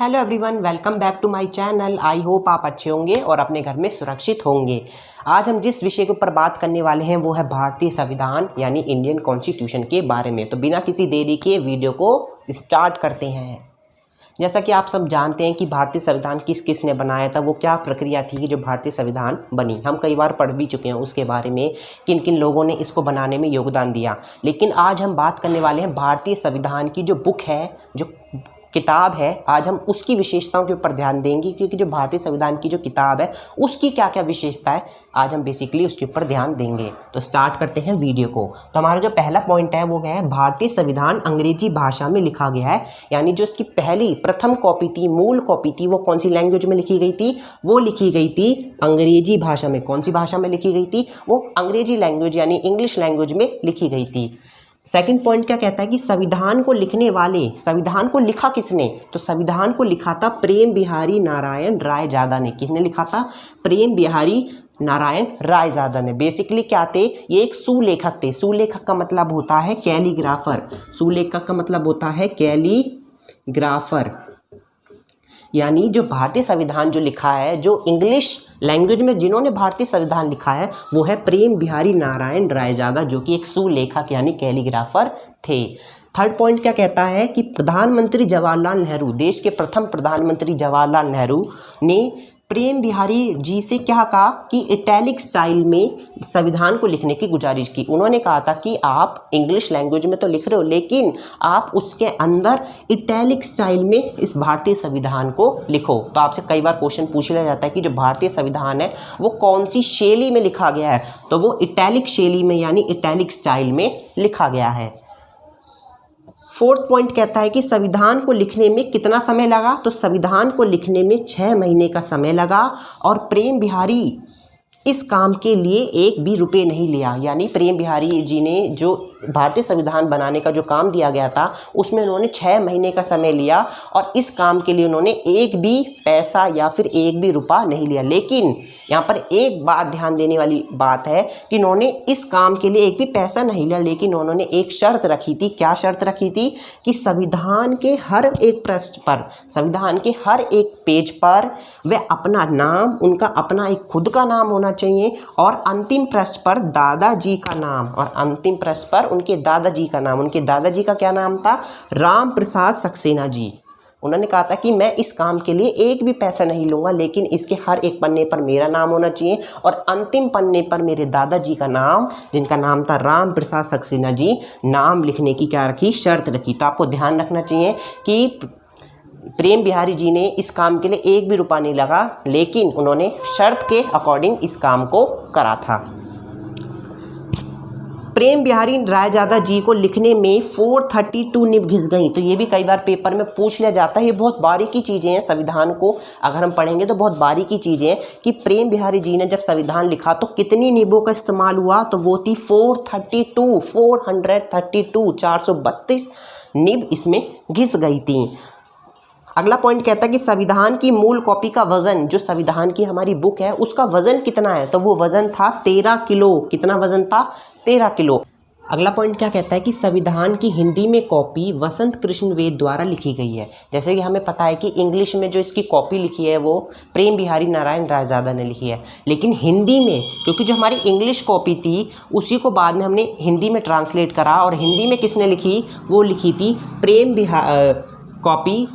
Hello everyone, welcome back to my channel. I hope आप अच्छे होंगे और अपने घर में सुरक्षित होंगे। आज हम जिस विषय के ऊपर बात करने वाले हैं वो है भारतीय संविधान यानी इंडियन कॉन्स्टिट्यूशन के बारे में। तो बिना किसी देरी के वीडियो को स्टार्ट करते हैं। जैसा कि आप सब जानते हैं कि भारतीय संविधान किस किस ने बनाया था, वो क्या प्रक्रिया थी कि जो भारतीय संविधान बनी। हम कई बार पढ़ भी चुके हैं उसके बारे में, किन किन लोगों ने इसको बनाने में योगदान दिया। लेकिन आज हम बात करने वाले हैं भारतीय संविधान की जो बुक है, जो किताब है, आज हम उसकी विशेषताओं के ऊपर ध्यान देंगे, क्योंकि जो भारतीय संविधान की जो किताब है उसकी क्या क्या विशेषता है आज हम बेसिकली उसके ऊपर ध्यान देंगे। तो स्टार्ट करते हैं वीडियो को। तो हमारा जो पहला पॉइंट है वो है भारतीय संविधान अंग्रेजी भाषा में लिखा गया है। यानी जो इसकी प्रथम कॉपी थी, मूल कॉपी थी, वो कौन सी लैंग्वेज में लिखी गई थी? वो लिखी गई थी अंग्रेजी भाषा में। कौन सी भाषा में लिखी गई थी? वो अंग्रेजी लैंग्वेज यानी इंग्लिश लैंग्वेज में लिखी गई थी। सेकंड पॉइंट क्या कहता है कि संविधान को लिखने वाले, संविधान को लिखा किसने? तो संविधान को लिखा था प्रेम बिहारी नारायण रायजादा ने। किसने लिखा था? प्रेम बिहारी नारायण रायजादा ने। बेसिकली क्या थे? ये एक सुलेखक थे। सुलेखक का मतलब होता है कैलीग्राफर। सुलेखक का मतलब होता है कैलीग्राफर। यानी जो भारतीय संविधान जो लिखा है, जो इंग्लिश लैंग्वेज में जिन्होंने भारतीय संविधान लिखा है वो है प्रेम बिहारी नारायण रायजादा, जो कि एक सुलेखक यानी कैलीग्राफर थे। थर्ड पॉइंट क्या कहता है कि प्रधानमंत्री जवाहरलाल नेहरू, देश के प्रथम प्रधानमंत्री जवाहरलाल नेहरू ने प्रेम बिहारी जी से क्या कहा कि इटैलिक स्टाइल में संविधान को लिखने की गुजारिश की। उन्होंने कहा था कि आप इंग्लिश लैंग्वेज में तो लिख रहे हो, लेकिन आप उसके अंदर इटैलिक स्टाइल में इस भारतीय संविधान को लिखो। तो आपसे कई बार क्वेश्चन पूछ लिया जाता है कि जो भारतीय संविधान है वो कौन सी शैली में लिखा गया है? तो वो इटैलिक शैली में यानी इटैलिक स्टाइल में लिखा गया है। फोर्थ पॉइंट कहता है कि संविधान को लिखने में कितना समय लगा? तो संविधान को लिखने में 6 महीने का समय लगा और प्रेम बिहारी इस काम के लिए एक भी रुपये नहीं लिया। यानी प्रेम बिहारी जी ने जो भारतीय संविधान बनाने का जो काम दिया गया था उसमें उन्होंने 6 महीने का समय लिया और इस काम के लिए उन्होंने एक भी पैसा या फिर एक भी रुपया नहीं लिया। लेकिन यहाँ पर एक बात ध्यान देने वाली बात है कि उन्होंने इस काम के लिए एक भी पैसा नहीं लिया, लेकिन उन्होंने एक शर्त रखी थी। क्या शर्त रखी थी? कि संविधान के हर एक पृष्ठ पर, संविधान के हर एक पेज पर वह अपना नाम, उनका अपना एक खुद का नाम होना चाहिए और अंतिम पृष्ठ पर दादाजी का नाम, और अंतिम पृष्ठ पर उनके दादाजी का नाम। उनके दादाजी का क्या नाम था? राम प्रसाद सक्सेना जी। उन्होंने कहा था कि मैं इस काम के लिए एक भी पैसा नहीं लूँगा, लेकिन इसके हर एक पन्ने पर मेरा नाम होना चाहिए और अंतिम पन्ने पर मेरे दादाजी का नाम, जिनका नाम था राम प्रसाद सक्सेना जी, नाम लिखने की क्या रखी? शर्त रखी। तो आपको ध्यान रखना चाहिए कि प्रेम बिहारी जी ने इस काम के लिए एक भी रुपया नहीं लगा, लेकिन उन्होंने शर्त के अकॉर्डिंग इस काम को करा था। प्रेम बिहारी रायजादा जी को लिखने में 432 निब घिस गई। तो ये भी कई बार पेपर में पूछ लिया जाता है। ये बहुत बारीकी चीज़ें हैं, संविधान को अगर हम पढ़ेंगे तो बहुत बारीकी चीज़ें हैं कि प्रेम बिहारी जी ने जब संविधान लिखा तो कितनी निबों का इस्तेमाल हुआ? तो वो थी 432 432 निब इसमें घिस गई थी। अगला पॉइंट कहता है कि संविधान की मूल कॉपी का वजन, जो संविधान की हमारी बुक है उसका वजन कितना है? तो वो वजन था 13 किलो। कितना वजन था? 13 किलो। अगला पॉइंट क्या कहता है कि संविधान की हिंदी में कॉपी वसंत कृष्ण वेद द्वारा लिखी गई है। जैसे कि हमें पता है कि इंग्लिश में जो इसकी कॉपी लिखी है वो प्रेम बिहारी नारायण रायजादा ने लिखी है, लेकिन हिंदी में, क्योंकि जो हमारी इंग्लिश कॉपी थी उसी को बाद में हमने हिंदी में ट्रांसलेट करा, और हिंदी में किसने लिखी? वो लिखी थी प्रेम कॉपी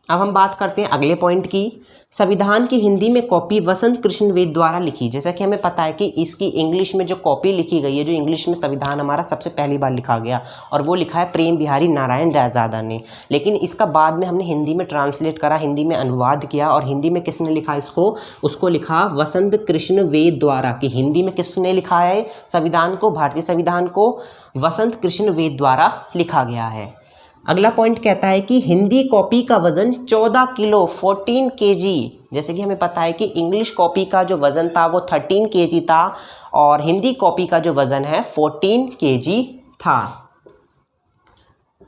अब हम बात करते हैं अगले पॉइंट की। संविधान की हिंदी में कॉपी वसंत कृष्ण वेद द्वारा लिखी। जैसा कि हमें पता है कि इसकी इंग्लिश में जो कॉपी लिखी गई है, जो इंग्लिश में संविधान हमारा सबसे पहली बार लिखा गया, और वो लिखा है प्रेम बिहारी नारायण रायजादा ने। लेकिन इसका बाद में हमने हिंदी में ट्रांसलेट करा, हिंदी में अनुवाद किया, और हिंदी में किसने लिखा इसको? उसको लिखा वसंत कृष्ण वेद द्वारा। कि हिंदी में किसने लिखा है संविधान को? भारतीय संविधान को वसंत कृष्ण वेद द्वारा लिखा गया है। अगला पॉइंट कहता है कि हिंदी कॉपी का वजन 14 किलो 14 kg। जैसे कि हमें पता है कि इंग्लिश कॉपी का जो वजन था वो 13 kg था और हिंदी कॉपी का जो वजन है 14 kg था।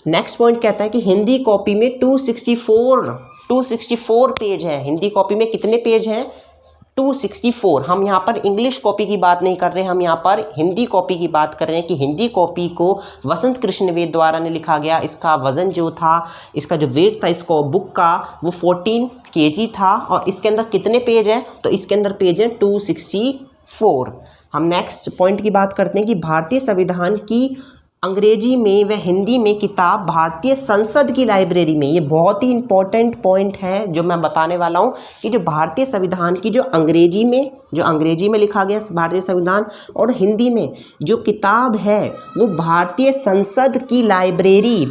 नेक्स्ट पॉइंट कहता है कि हिंदी कॉपी में 264 पेज है। हिंदी कॉपी में कितने पेज हैं? 264। हम यहाँ पर इंग्लिश कॉपी की बात नहीं कर रहे, हम यहाँ पर हिंदी कॉपी की बात कर रहे हैं कि हिंदी कॉपी को वसंत कृष्ण वेद द्वारा ने लिखा गया। इसका वज़न जो था, इसका जो वेट था इसको बुक का, वो 14 kg था। और इसके अंदर कितने पेज हैं, तो इसके अंदर पेज हैं 264। हम नेक्स्ट पॉइंट की बात करते हैं कि भारतीय संविधान की अंग्रेजी में व हिंदी में किताब भारतीय संसद की लाइब्रेरी में, ये बहुत ही इंपॉर्टेंट पॉइंट है जो मैं बताने वाला हूँ कि जो भारतीय संविधान की जो अंग्रेजी में लिखा गया भारतीय संविधान, और हिंदी में जो किताब है वो भारतीय संसद की लाइब्रेरी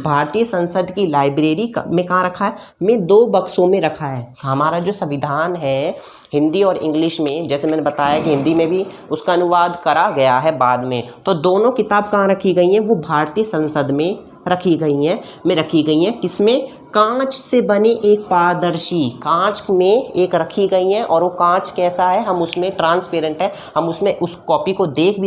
में कहाँ रखा है, में 2 बक्सों में रखा है। हमारा जो संविधान है हिंदी और इंग्लिश में, जैसे मैंने बताया कि हिंदी में भी उसका अनुवाद करा गया है बाद में, तो दोनों किताब कहाँ रखी गई हैं, वो भारतीय संसद में रखी गई हैं। किसमें, कांच से बने एक पारदर्शी कांच में एक रखी गई हैं। और वो कांच कैसा है, हम उसमें ट्रांसपेरेंट है, हम उसमें उस कॉपी को देख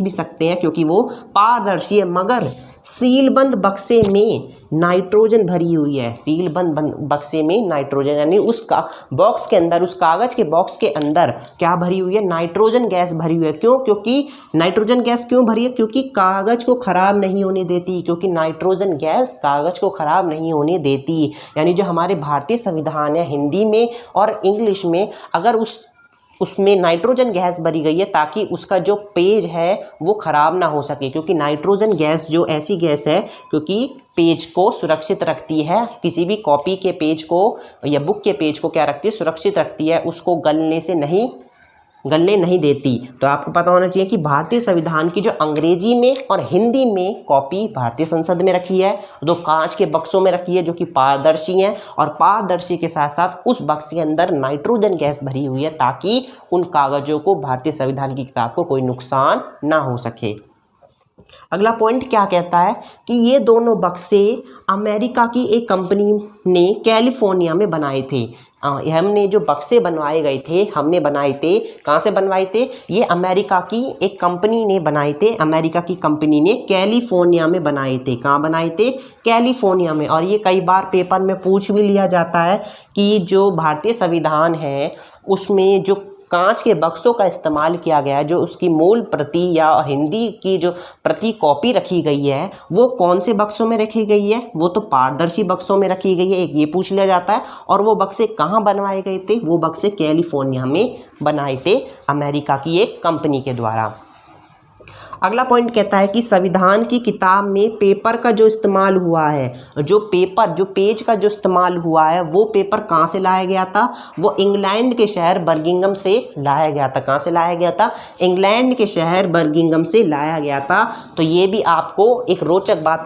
भी सकते हैं क्योंकि वो पारदर्शी है। मगर सीलबंद बक्से में नाइट्रोजन भरी हुई है, सीलबंद बक्से में नाइट्रोजन, यानी उसका बॉक्स के अंदर, उस कागज़ के बॉक्स के अंदर क्या भरी हुई है, नाइट्रोजन गैस भरी हुई है। क्यों, क्योंकि नाइट्रोजन गैस क्यों भरी है, क्योंकि कागज़ को ख़राब नहीं होने देती, क्योंकि नाइट्रोजन गैस कागज़ को ख़राब नहीं होने देती। यानी जो हमारे भारतीय संविधान है हिंदी में और इंग्लिश में, अगर उसमें नाइट्रोजन गैस भरी गई है ताकि उसका जो पेज है वो ख़राब ना हो सके, क्योंकि नाइट्रोजन गैस जो ऐसी गैस है क्योंकि पेज को सुरक्षित रखती है, किसी भी कॉपी के पेज को या बुक के पेज को क्या रखती है, सुरक्षित रखती है, उसको गलने नहीं देती। तो आपको पता होना चाहिए कि भारतीय संविधान की जो अंग्रेजी में और हिंदी में कॉपी भारतीय संसद में रखी है, 2 कांच के बक्सों में रखी है जो कि पारदर्शी हैं, और पारदर्शी के साथ साथ उस बक्स के अंदर नाइट्रोजन गैस भरी हुई है ताकि उन कागज़ों को, भारतीय संविधान की किताब को कोई नुकसान ना हो सके। अगला पॉइंट क्या कहता है कि ये दोनों बक्से अमेरिका की एक कंपनी ने कैलिफोर्निया में बनाए थे। हमने जो बक्से बनवाए गए थे, हमने बनाए थे, कहाँ से बनवाए थे, ये अमेरिका की एक कंपनी ने बनाए थे। अमेरिका की कंपनी ने कैलिफोर्निया में बनाए थे। कहाँ बनाए थे, कैलिफोर्निया में। और ये कई बार पेपर में पूछ भी लिया जाता है कि जो भारतीय संविधान है उसमें जो कांच के बक्सों का इस्तेमाल किया गया है, जो उसकी मूल प्रति या हिंदी की जो प्रति कॉपी रखी गई है वो कौन से बक्सों में रखी गई है, वो तो पारदर्शी बक्सों में रखी गई है, एक ये पूछ लिया जाता है। और वो बक्से कहाँ बनवाए गए थे, वो बक्से कैलिफोर्निया में बनाए थे अमेरिका की एक कंपनी के द्वारा। अगला पॉइंट कहता है कि संविधान की किताब में पेपर का जो इस्तेमाल हुआ है, जो पेज का जो इस्तेमाल हुआ है, वो पेपर कहाँ से लाया गया था, वो इंग्लैंड के शहर बर्मिंघम से लाया गया था। कहाँ से लाया गया था, इंग्लैंड के शहर बर्मिंघम से लाया गया था। तो ये भी आपको एक रोचक बात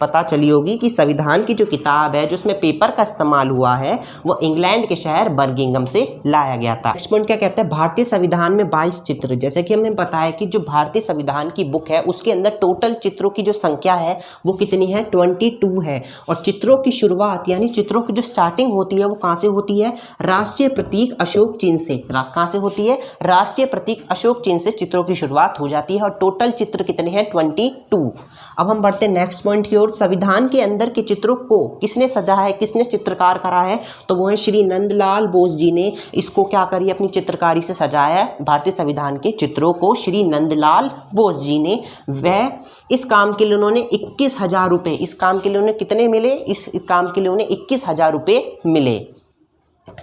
पता चली होगी कि संविधान की जो किताब है जिसमें पेपर का इस्तेमाल हुआ है वो इंग्लैंड के शहर बर्मिंघम से लाया गया था। नेक्स्ट पॉइंट क्या कहता है, भारतीय संविधान में 22 चित्र। जैसे कि हमने बताया कि जो भारतीय संविधान की बुक है उसके अंदर टोटल चित्रों की जो संख्या है वो कितनी है, 22 है। और चित्रों की शुरुआत यानी चित्रों की जो स्टार्टिंग होती है वो कहाँ से होती है, राष्ट्रीय प्रतीक अशोक चिन्ह से। कहाँ से होती है, राष्ट्रीय प्रतीक अशोक चिन्ह से चित्रों की शुरुआत हो जाती है। और टोटल चित्र कितने हैं, 22। अब हम बढ़ते हैं नेक्स्ट पॉइंट की ओर। संविधान के अंदर के चित्रों को किसने सजाया है, किसने चित्रकार करा है, तो वो है श्री नंदलाल बोस जी ने इसको क्या करी, अपनी चित्रकारी से सजाया है। भारतीय संविधान के चित्रों को श्री नंदलाल बोस जी ने, वह इस काम के लिए उन्होंने 21,000 रुपये, इस काम के लिए उन्हें कितने मिले, इस काम के लिए उन्हें 21,000 रुपये मिले।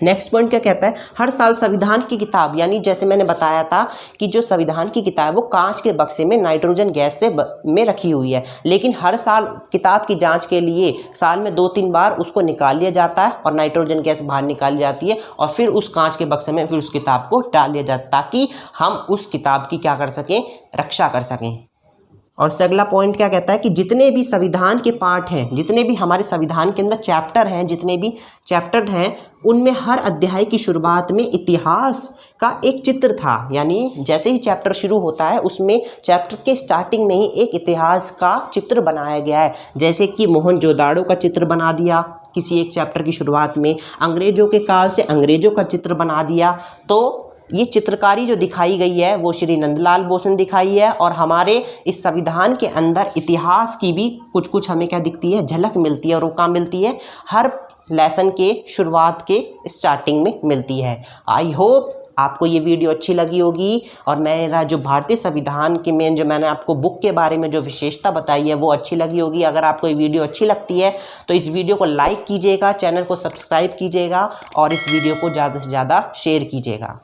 नेक्स्ट पॉइंट क्या कहता है, हर साल संविधान की किताब, यानी जैसे मैंने बताया था कि जो संविधान की किताब वो कांच के बक्से में नाइट्रोजन गैस में रखी हुई है, लेकिन हर साल किताब की जांच के लिए साल में 2-3 बार उसको निकाल लिया जाता है और नाइट्रोजन गैस बाहर निकाली जाती है और फिर उस कांच के बक्से में फिर उस किताब को डाल दिया जाता है ताकि हम उस किताब की क्या कर सकें, रक्षा कर सकें। और अगला पॉइंट क्या कहता है कि जितने भी संविधान के पार्ट हैं, जितने भी हमारे संविधान के अंदर चैप्टर हैं, जितने भी चैप्टर हैं उनमें हर अध्याय की शुरुआत में इतिहास का एक चित्र था। यानी जैसे ही चैप्टर शुरू होता है उसमें चैप्टर के स्टार्टिंग में ही एक इतिहास का चित्र बनाया गया है। जैसे कि मोहनजोदाड़ो का चित्र बना दिया किसी एक चैप्टर की शुरुआत में, अंग्रेजों के काल से अंग्रेजों का चित्र बना दिया। तो ये चित्रकारी जो दिखाई गई है वो श्री नंदलाल बोस ने दिखाई है। और हमारे इस संविधान के अंदर इतिहास की भी कुछ हमें क्या दिखती है, झलक मिलती है। और वो कहाँ मिलती है, हर लेसन के शुरुआत के स्टार्टिंग में मिलती है। आई होप आपको ये वीडियो अच्छी लगी होगी और मेरा जो भारतीय संविधान के मेन जो मैंने आपको बुक के बारे में जो विशेषता बताई है वो अच्छी लगी होगी। अगर आपको ये वीडियो अच्छी लगती है तो इस वीडियो को लाइक कीजिएगा, चैनल को सब्सक्राइब कीजिएगा और इस वीडियो को ज़्यादा से ज़्यादा शेयर कीजिएगा।